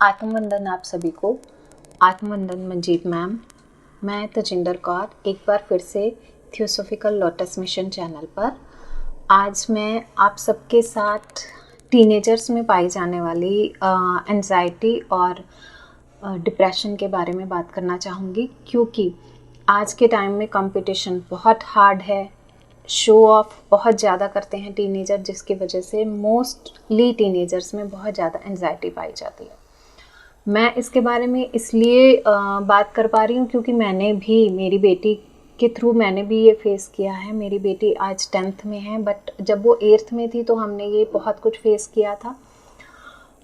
आत्मवंदन आप सभी को। आत्मवंदन मंजीत मैम। मैं तजिंदर कौर एक बार फिर से थियोसॉफिकल लोटस मिशन चैनल पर आज मैं आप सबके साथ टीनेजर्स में पाई जाने वाली एंजाइटी और डिप्रेशन के बारे में बात करना चाहूँगी, क्योंकि आज के टाइम में कंपटीशन बहुत हार्ड है। शो ऑफ बहुत ज़्यादा करते हैं टीनेजर, जिसकी वजह से मोस्टली टीनेजर्स में बहुत ज़्यादा एंजाइटी पाई जाती है। मैं इसके बारे में इसलिए बात कर पा रही हूँ क्योंकि मेरी बेटी के थ्रू मैंने भी ये फेस किया है। मेरी बेटी आज 10th में है, बट जब वो 8th में थी तो हमने ये बहुत कुछ फेस किया था।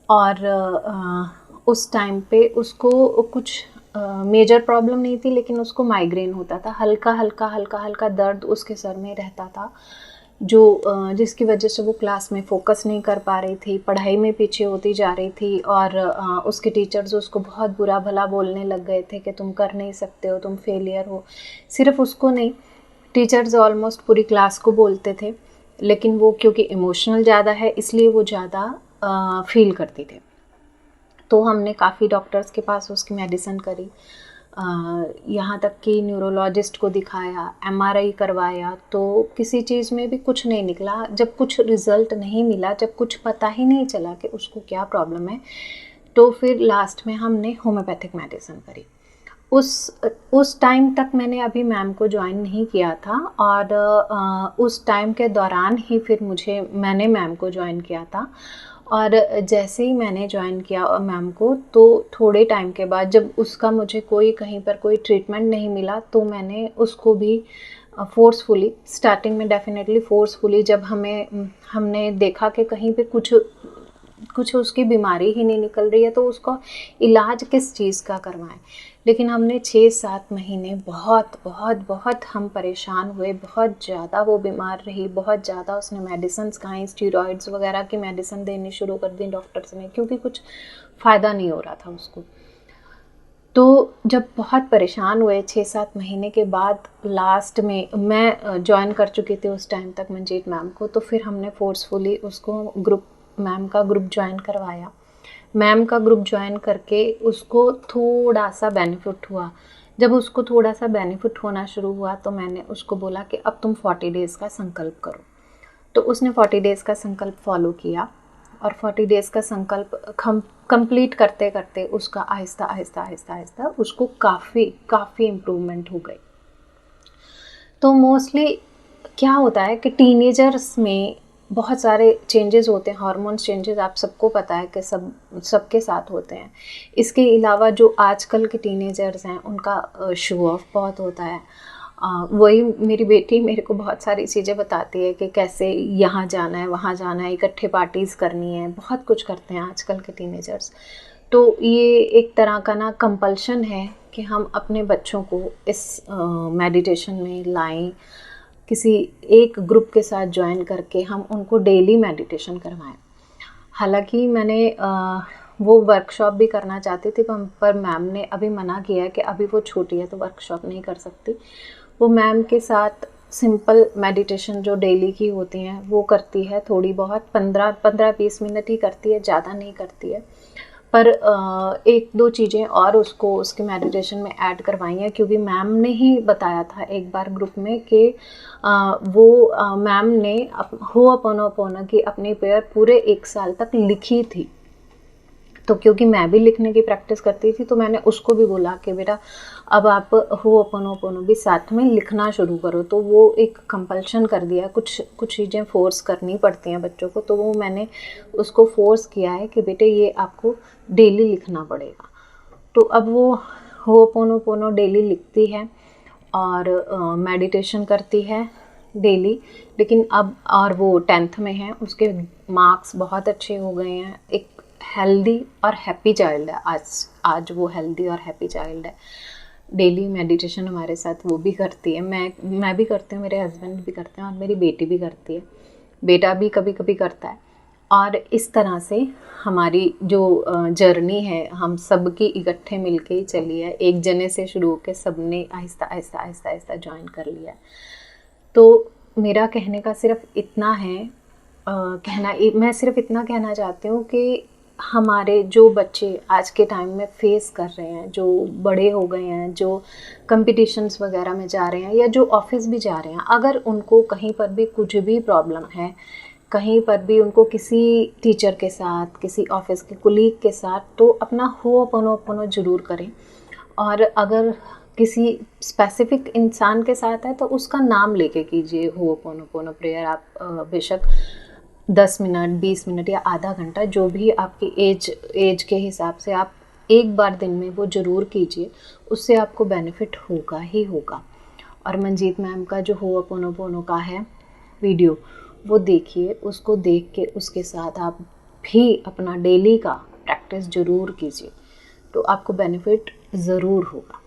और उस टाइम पे उसको कुछ मेजर प्रॉब्लम नहीं थी, लेकिन उसको माइग्रेन होता था। हल्का हल्का दर्द उसके सर में रहता था, जिसकी वजह से वो क्लास में फोकस नहीं कर पा रही थी, पढ़ाई में पीछे होती जा रही थी। और उसके टीचर्स उसको बहुत बुरा भला बोलने लग गए थे कि तुम कर नहीं सकते हो, तुम फेलियर हो। सिर्फ उसको नहीं, टीचर्स ऑलमोस्ट पूरी क्लास को बोलते थे, लेकिन वो क्योंकि इमोशनल ज़्यादा है इसलिए वो ज़्यादा फील करती थी। तो हमने काफ़ी डॉक्टर्स के पास उसकी मेडिसिन करी, यहाँ तक कि न्यूरोलॉजिस्ट को दिखाया, MRI करवाया, तो किसी चीज़ में भी कुछ नहीं निकला। जब कुछ रिज़ल्ट नहीं मिला, जब कुछ पता ही नहीं चला कि उसको क्या प्रॉब्लम है, तो फिर लास्ट में हमने होम्योपैथिक मेडिसिन करी। उस टाइम तक मैंने अभी मैम को ज्वाइन नहीं किया था, और उस टाइम के दौरान ही फिर मैंने मैम को ज्वाइन किया था। और जैसे ही मैंने ज्वाइन किया मैम को, तो थोड़े टाइम के बाद जब उसका मुझे कहीं पर कोई ट्रीटमेंट नहीं मिला, तो मैंने उसको भी फोर्सफुली, स्टार्टिंग में डेफिनेटली फोर्सफुली, जब हमने देखा कि कहीं पे कुछ उसकी बीमारी ही नहीं निकल रही है, तो उसको इलाज किस चीज़ का करवाएं। लेकिन हमने 6-7 महीने बहुत बहुत बहुत हम परेशान हुए, बहुत ज़्यादा वो बीमार रही, बहुत ज़्यादा उसने मेडिसिन खाई, स्टीरॉइड्स वगैरह की मेडिसिन देनी शुरू कर दी डॉक्टर्स ने, क्योंकि कुछ फ़ायदा नहीं हो रहा था उसको। तो जब बहुत परेशान हुए 6-7 महीने के बाद, लास्ट में मैं ज्वाइन कर चुकी थी उस टाइम तक मंजीत मैम को, तो फिर हमने फोर्सफुली उसको मैम का ग्रुप ज्वाइन करवाया। मैम का ग्रुप ज्वाइन करके उसको थोड़ा सा बेनिफिट हुआ। जब उसको थोड़ा सा बेनिफिट होना शुरू हुआ, तो मैंने उसको बोला कि अब तुम 40 डेज़ का संकल्प करो। तो उसने 40 डेज़ का संकल्प फॉलो किया, और 40 डेज़ का संकल्प कंप्लीट करते करते उसका आहिस्ता आहिस्ता उसको काफ़ी इम्प्रूवमेंट हो गई। तो मोस्टली क्या होता है कि टीनेजर्स में बहुत सारे चेंजेस होते हैं, हार्मोन्स चेंजेस, आप सबको पता है कि सबके साथ होते हैं। इसके अलावा जो आजकल के टीनेजर्स हैं, उनका शो ऑफ बहुत होता है। वही मेरी बेटी मेरे को बहुत सारी चीज़ें बताती है कि कैसे यहाँ जाना है, वहाँ जाना है, इकट्ठे पार्टीज़ करनी है, बहुत कुछ करते हैं आजकल के टीनेजर्स। तो ये एक तरह का ना कंपल्शन है कि हम अपने बच्चों को इस मेडिटेशन में लाएं, किसी एक ग्रुप के साथ ज्वाइन करके हम उनको डेली मेडिटेशन करवाएं। हालांकि मैंने वो वर्कशॉप भी करना चाहती थी, पर मैम ने अभी मना किया है कि अभी वो छोटी है तो वर्कशॉप नहीं कर सकती। वो मैम के साथ सिंपल मेडिटेशन जो डेली की होती हैं वो करती है, थोड़ी बहुत 15-20 मिनट ही करती है, ज़्यादा नहीं करती है। पर एक दो चीज़ें और उसको उसके मेडिटेशन में ऐड करवाई हैं, क्योंकि मैम ने ही बताया था एक बार ग्रुप में कि वो मैम ने होअपोनोपोनो की अपनी प्रेयर पूरे 1 साल तक लिखी थी। तो क्योंकि मैं भी लिखने की प्रैक्टिस करती थी, तो मैंने उसको भी बोला कि बेटा अब आप होअपोनोपोनो भी साथ में लिखना शुरू करो। तो वो एक कंपल्शन कर दिया, कुछ चीज़ें फोर्स करनी पड़ती हैं बच्चों को, तो वो मैंने उसको फोर्स किया है कि बेटे ये आपको डेली लिखना पड़ेगा। तो अब वो होअपोनोपोनो डेली लिखती है और मेडिटेशन करती है डेली। लेकिन अब, और वो 10th में है, उसके मार्क्स बहुत अच्छे हो गए हैं। एक हेल्दी और हैप्पी चाइल्ड है आज वो हेल्दी और हैप्पी चाइल्ड है। डेली मेडिटेशन हमारे साथ वो भी करती है, मैं भी करती हूँ, मेरे हस्बैंड भी करते हैं, और मेरी बेटी भी करती है, बेटा भी कभी कभी करता है। और इस तरह से हमारी जो जर्नी है, हम सब की इकट्ठे मिलके ही चली है। एक जने से शुरू होकर सब ने आहिस्ता आहिस्ता ज्वाइन कर लिया। तो मेरा कहने का सिर्फ इतना है, मैं सिर्फ इतना कहना चाहती हूँ कि हमारे जो बच्चे आज के टाइम में फेस कर रहे हैं, जो बड़े हो गए हैं, जो कंपटीशंस वगैरह में जा रहे हैं या जो ऑफिस भी जा रहे हैं, अगर उनको कहीं पर भी कुछ भी प्रॉब्लम है, कहीं पर भी उनको किसी टीचर के साथ, किसी ऑफिस के कुलीग के साथ, तो अपना होओपोनोपोनो ज़रूर करें। और अगर किसी स्पेसिफिक इंसान के साथ है तो उसका नाम लेके कीजिए होओपोनोपोनो प्रेयर। आप बेशक 10 मिनट, 20 मिनट या आधा घंटा, जो भी आपकी एज के हिसाब से आप एक बार दिन में वो ज़रूर कीजिए। उससे आपको बेनिफिट होगा ही होगा। और मंजीत मैम का जो होओपोनोपोनो का है वीडियो, वो देखिए, उसको देख के उसके साथ आप भी अपना डेली का प्रैक्टिस ज़रूर कीजिए, तो आपको बेनिफिट ज़रूर होगा।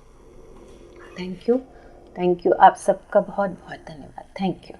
Thank you. आप सबका बहुत बहुत धन्यवाद। Thank you.